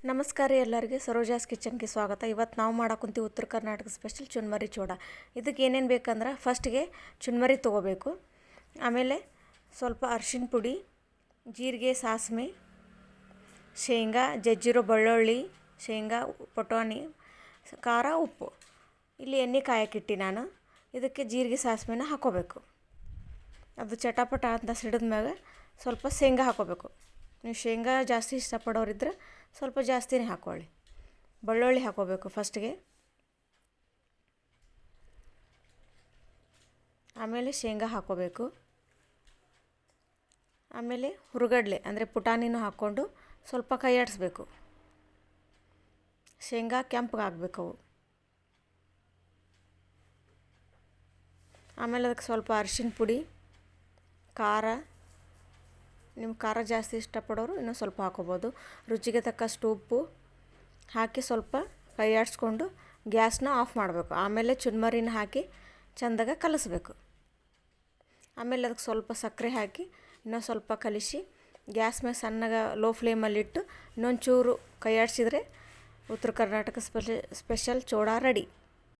ನಮಸ್ಕಾರ ರೀ ಎಲ್ಲರಿಗೆ ಸರೋಜಾಸ್ ಕಿಚನ್ಗೆ ಸ್ವಾಗತ. ಇವತ್ತು ನಾವು ಮಾಡಾಕುಂತೀವಿ ಉತ್ತರ ಕರ್ನಾಟಕ ಸ್ಪೆಷಲ್ ಚುನ್ಮರಿ ಚೂಡ. ಇದಕ್ಕೆ ಏನೇನು ಬೇಕಂದ್ರೆ ಫಸ್ಟಿಗೆ ಚುನ್ಮರಿ ತೊಗೋಬೇಕು. ಆಮೇಲೆ ಸ್ವಲ್ಪ ಅರಿಶಿನ ಪುಡಿ, ಜೀರಿಗೆ, ಸಾಸಿವೆ, ಶೇಂಗಾ, ಜಜ್ಜಿರೋ ಬೆಳ್ಳುಳ್ಳಿ, ಶೇಂಗಾ, ಪುಟಾಣಿ, ಖಾರ, ಉಪ್ಪು. ಇಲ್ಲಿ ಎಣ್ಣೆ ಕಾಯಕ್ಕಿಟ್ಟು ನಾನು ಇದಕ್ಕೆ ಜೀರಿಗೆ ಸಾಸಿವೆನ ಹಾಕ್ಕೋಬೇಕು. ಅದು ಚಟಾಪಟ ಅಂತ ಸಿಡಿದ ಮ್ಯಾಗ ಸ್ವಲ್ಪ ಶೇಂಗಾ ಹಾಕ್ಕೋಬೇಕು. ನೀವು ಶೇಂಗಾ ಜಾಸ್ತಿ ಇಷ್ಟಪಡೋರಿದ್ರೆ ಸ್ವಲ್ಪ ಜಾಸ್ತಿನೇ ಹಾಕ್ಕೊಳ್ಳಿ. ಬೆಳ್ಳುಳ್ಳಿ ಹಾಕ್ಕೋಬೇಕು ಫಸ್ಟಿಗೆ, ಆಮೇಲೆ ಶೇಂಗಾ ಹಾಕ್ಕೋಬೇಕು. ಆಮೇಲೆ ಹುರುಗಡ್ಲೆ ಅಂದರೆ ಪುಟಾಣಿನೂ ಹಾಕ್ಕೊಂಡು ಸ್ವಲ್ಪ ಕೈ ಆಡಿಸ್ಬೇಕು. ಶೇಂಗಾ ಕೆಂಪಗಾಗಬೇಕು ಅವು. ಆಮೇಲೆ ಅದಕ್ಕೆ ಸ್ವಲ್ಪ ಅರಿಶಿನ ಪುಡಿ, ಖಾರ, ನಿಮ್ಮ ಖಾರ ಜಾಸ್ತಿ ಇಷ್ಟಪಡೋರು ಇನ್ನೂ ಸ್ವಲ್ಪ ಹಾಕ್ಕೋಬೋದು. ರುಚಿಗೆ ತಕ್ಕಷ್ಟು ಉಪ್ಪು ಹಾಕಿ ಸ್ವಲ್ಪ ಕೈ ಆಡಿಸ್ಕೊಂಡು ಗ್ಯಾಸ್ನ ಆಫ್ ಮಾಡಬೇಕು. ಆಮೇಲೆ ಚುನ್ಮರಿನ ಹಾಕಿ ಚೆಂದಾಗ ಕಲಿಸ್ಬೇಕು. ಆಮೇಲೆ ಅದಕ್ಕೆ ಸ್ವಲ್ಪ ಸಕ್ಕರೆ ಹಾಕಿ ಇನ್ನೂ ಸ್ವಲ್ಪ ಕಲಿಸಿ ಗ್ಯಾಸ್ ಮೇಲೆ ಸಣ್ಣಗೆ ಲೋ ಫ್ಲೇಮಲ್ಲಿಟ್ಟು ಇನ್ನೊಂದು ಚೂರು ಕೈ ಆಡಿಸಿದ್ರೆ ಉತ್ತರ ಕರ್ನಾಟಕ ಸ್ಪೆಷಲ್ ಚೂಡ ರೆಡಿ.